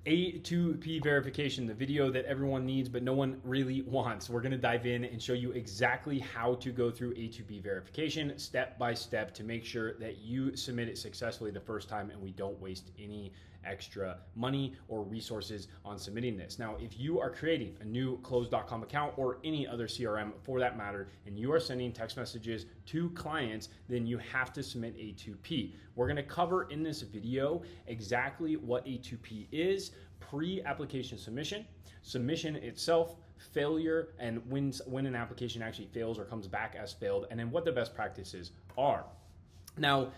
A2P verification, the video that everyone needs but no one really wants. We're gonna dive in and show you exactly how to go through A2P verification step by step to make sure that you submit it successfully the first time and we don't waste any extra money or resources on submitting this. Now, if you are creating a new close.com account or any other CRM for that matter, and you are sending text messages to clients, then you have to submit A2P. We're gonna cover in this video exactly what A2P is, pre-application submission, submission itself, failure, and when an application actually fails or comes back as failed, and then what the best practices are. Now,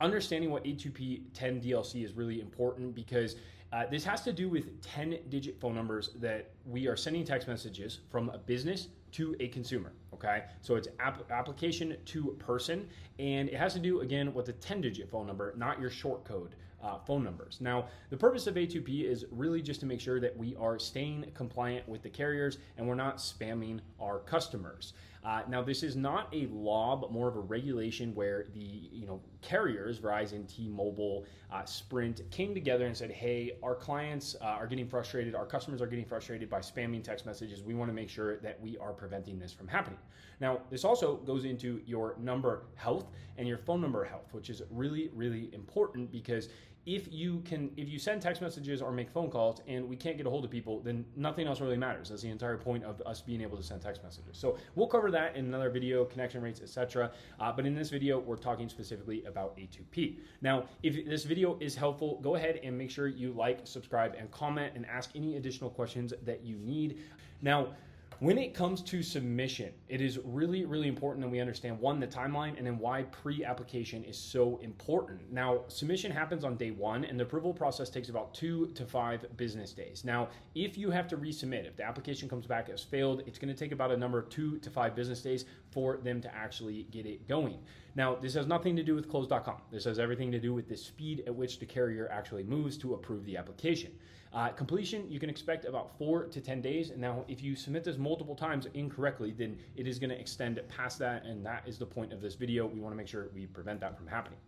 understanding what A2P 10 DLC is really important because this has to do with 10-digit phone numbers that we are sending text messages from a business to a consumer, okay? So it's application to person, and it has to do, again, with the 10-digit phone number, not your short code phone numbers. Now, the purpose of A2P is really just to make sure that we are staying compliant with the carriers and we're not spamming our customers. Now, this is not a law, but more of a regulation where the carriers, Verizon, T-Mobile, Sprint, came together and said, hey, our clients are getting frustrated, our customers are getting frustrated by spamming text messages. We want to make sure that we are preventing this from happening. Now, this also goes into your number health and your phone number health, which is really, really important because if you send text messages or make phone calls and we can't get a hold of people, then nothing else really matters. That's the entire point of us being able to send text messages. So we'll cover that in another video, connection rates, etc. But in this video, we're talking specifically about A2P. Now, if this video is helpful, go ahead and make sure you like, subscribe, and comment and ask any additional questions that you need. Now, when it comes to submission, it is really, really important that we understand, one, the timeline, and then why pre-application is so important. Now, submission happens on day one, and the approval process takes about 2 to 5 business days. Now, if you have to resubmit, if the application comes back as failed, it's gonna take about a number of 2 to 5 business days for them to actually get it going. Now, this has nothing to do with close.com. This has everything to do with the speed at which the carrier actually moves to approve the application. Completion, you can expect about 4 to 10 days. And now, if you submit this multiple times incorrectly, then it is going to extend past that. And that is the point of this video. We want to make sure we prevent that from happening.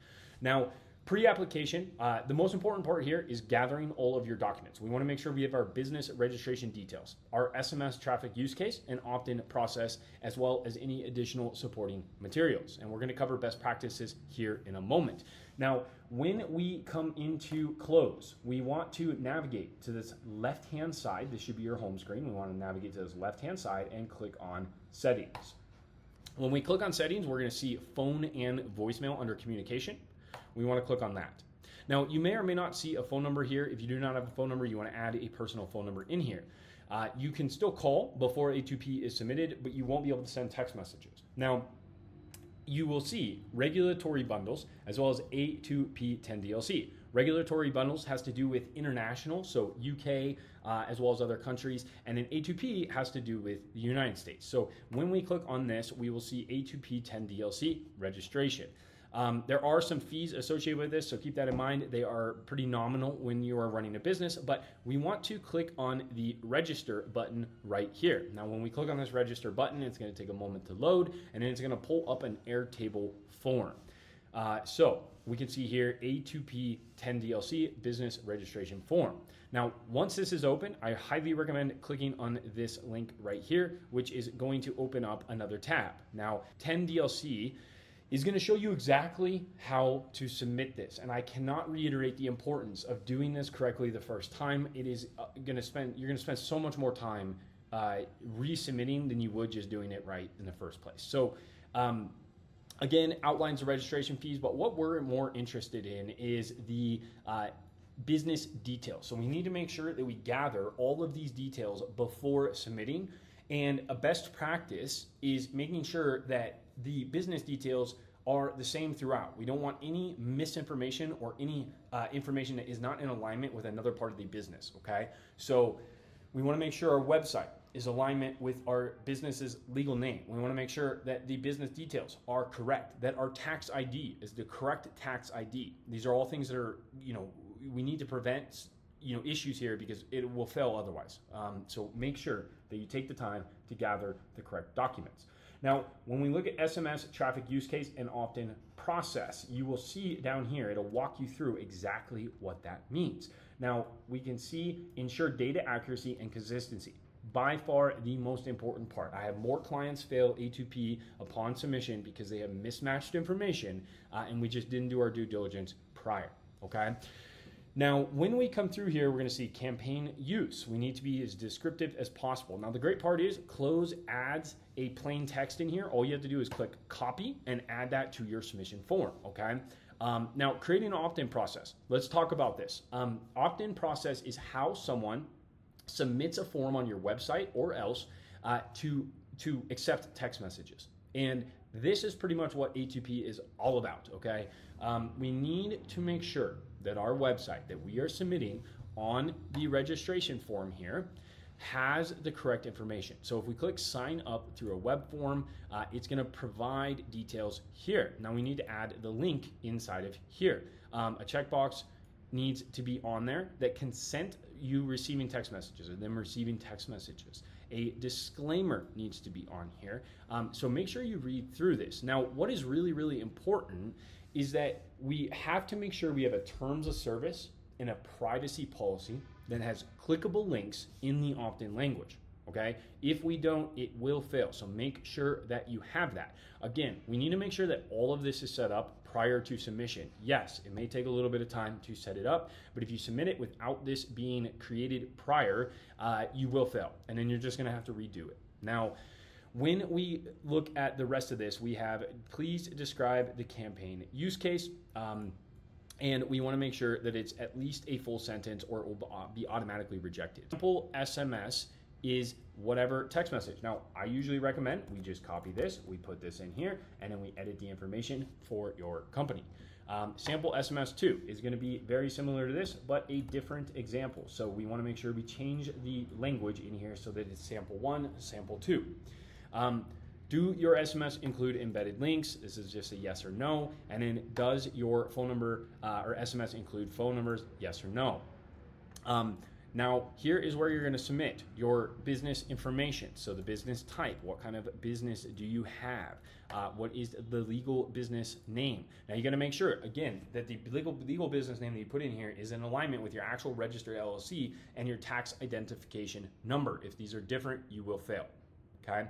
Now, pre-application, the most important part here is gathering all of your documents. We want to make sure we have our business registration details, our SMS traffic use case and opt-in process, as well as any additional supporting materials. And we're going to cover best practices here in a moment. Now, when we come into close, we want to navigate to this left-hand side. This should be your home screen. We want to navigate to this left-hand side and click on settings. When we click on settings, we're going to see phone and voicemail under communication. We want to click on that. Now, you may or may not see a phone number here. If you do not have a phone number, you want to add a personal phone number in here. You can still call before A2P is submitted, but you won't be able to send text messages. Now, you will see regulatory bundles as well as A2P 10 DLC. Regulatory bundles has to do with international, so UK as well as other countries, and then A2P has to do with the United States. So when we click on this, we will see A2P 10 DLC registration. There are some fees associated with this, so keep that in mind. They are pretty nominal when you are running a business, but we want to click on the register button right here. Now, when we click on this register button, it's going to take a moment to load, and then it's going to pull up an Airtable form. So we can see here A2P 10 DLC business registration form. Now, once this is open, I highly recommend clicking on this link right here, which is going to open up another tab. Now, 10 DLC is going to show you exactly how to submit this. And I cannot reiterate the importance of doing this correctly the first time. It is you're going to spend so much more time resubmitting than you would just doing it right in the first place. So again, outlines the registration fees, but what we're more interested in is the business details. So we need to make sure that we gather all of these details before submitting. And a best practice is making sure that the business details are the same throughout. We don't want any misinformation or any information that is not in alignment with another part of the business, okay? So we want to make sure our website is alignment with our business's legal name. We want to make sure that the business details are correct, that our tax ID is the correct tax ID. These are all things that are, we need to prevent issues here because it will fail otherwise. So make sure that you take the time to gather the correct documents. Now, when we look at SMS traffic use case and opt-in process, you will see down here, it'll walk you through exactly what that means. Now, we can see ensure data accuracy and consistency. By far the most important part. I have more clients fail A2P upon submission because they have mismatched information and we just didn't do our due diligence prior, okay? Now, when we come through here, we're gonna see campaign use. We need to be as descriptive as possible. Now, the great part is Close adds a plain text in here. All you have to do is click copy and add that to your submission form, okay? Now, creating an opt-in process. Let's talk about this. Opt-in process is how someone submits a form on your website or else to accept text messages. And this is pretty much what A2P is all about, okay? We need to make sure that our website that we are submitting on the registration form here has the correct information. So if we click sign up through a web form, it's gonna provide details here. Now we need to add the link inside of here. A checkbox needs to be on there that consent you receiving text messages or them receiving text messages. A disclaimer needs to be on here. So make sure you read through this. Now, what is really, really important is that we have to make sure we have a terms of service and a privacy policy that has clickable links in the opt-in language, okay? If we don't, it will fail. So make sure that you have that. Again, we need to make sure that all of this is set up prior to submission. Yes, it may take a little bit of time to set it up, but if you submit it without this being created prior, you will fail. And then you're just gonna have to redo it. Now, when we look at the rest of this, we have, please describe the campaign use case. And we want to make sure that it's at least a full sentence or it will be automatically rejected. Simple SMS is whatever text message. Now, I usually recommend we just copy this, we put this in here, and then we edit the information for your company. Sample SMS 2 is going to be very similar to this, but a different example. So we want to make sure we change the language in here so that it's sample 1, sample 2. Do your SMS include embedded links? This is just a yes or no. And then does your phone number or SMS include phone numbers? Yes or no. Now, here is where you're going to submit your business information. So the business type, what kind of business do you have? What is the legal business name? Now, you got to make sure, again, that the legal business name that you put in here is in alignment with your actual registered LLC and your tax identification number. If these are different, you will fail, okay?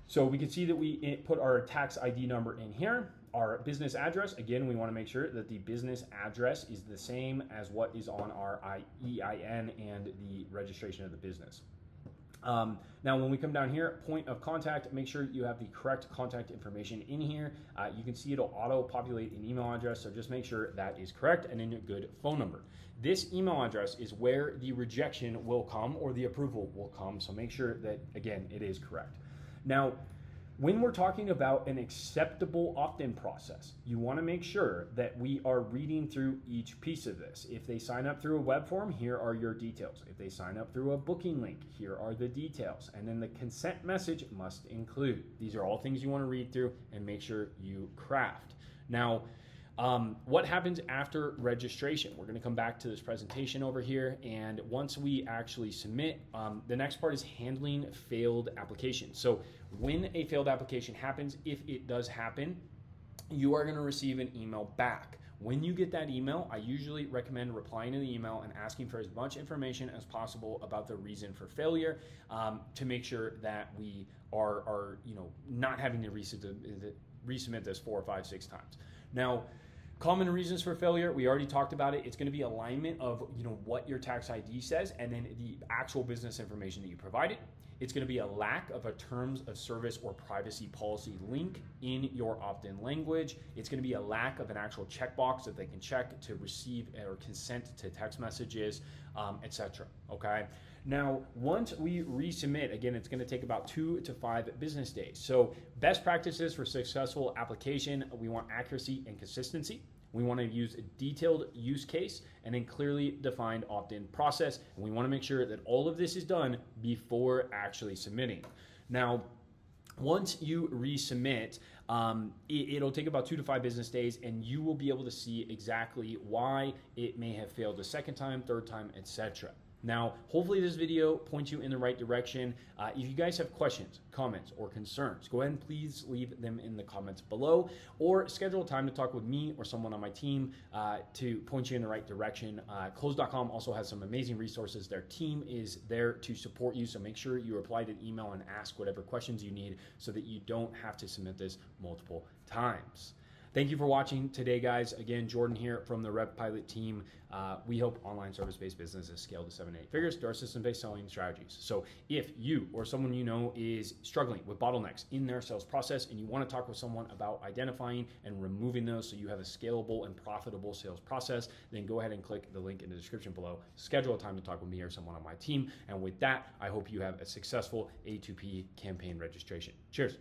So we can see that we put our tax ID number in here. Our business address, again, we want to make sure that the business address is the same as what is on our EIN and the registration of the business. Now, when we come down here, point of contact, make sure you have the correct contact information in here. You can see it'll auto-populate an email address, so just make sure that is correct, and then a good phone number. This email address is where the rejection will come or the approval will come, so make sure that, again, it is correct. Now, when we're talking about an acceptable opt-in process, you want to make sure that we are reading through each piece of this. If they sign up through a web form, here are your details. If they sign up through a booking link, here are the details. And then the consent message must include. These are all things you want to read through and make sure you craft. Now, what happens after registration? We're going to come back to this presentation over here, and once we actually submit, the next part is handling failed applications. So when a failed application happens, if it does happen, you are going to receive an email back. When you get that email, I usually recommend replying to the email and asking for as much information as possible about the reason for failure to make sure that we are not having to resubmit this 4 or 5, 6 times. Now, common reasons for failure, we already talked about it. It's going to be alignment of what your tax ID says and then the actual business information that you provided. It's going to be a lack of a terms of service or privacy policy link in your opt-in language. It's going to be a lack of an actual checkbox that they can check to receive or consent to text messages, etc. Okay. Now, once we resubmit, again, it's going to take about 2 to 5 business days. So best practices for successful application, we want accuracy and consistency. We want to use a detailed use case and then clearly defined opt-in process. And we want to make sure that all of this is done before actually submitting. Now, once you resubmit, it'll take about 2 to 5 business days, and you will be able to see exactly why it may have failed a second time, third time, etc. Now, hopefully this video points you in the right direction. If you guys have questions, comments, or concerns, go ahead and please leave them in the comments below, or schedule a time to talk with me or someone on my team to point you in the right direction. Close.com also has some amazing resources. Their team is there to support you, so make sure you reply to the email and ask whatever questions you need so that you don't have to submit this multiple times. Thank you for watching today, guys. Again, Jordan here from the Rev Pilot team. We help online service-based businesses scale to 7 to 8 figures through our system-based selling strategies. So if you or someone you know is struggling with bottlenecks in their sales process and you want to talk with someone about identifying and removing those so you have a scalable and profitable sales process, then go ahead and click the link in the description below. Schedule a time to talk with me or someone on my team. And with that, I hope you have a successful A2P campaign registration. Cheers.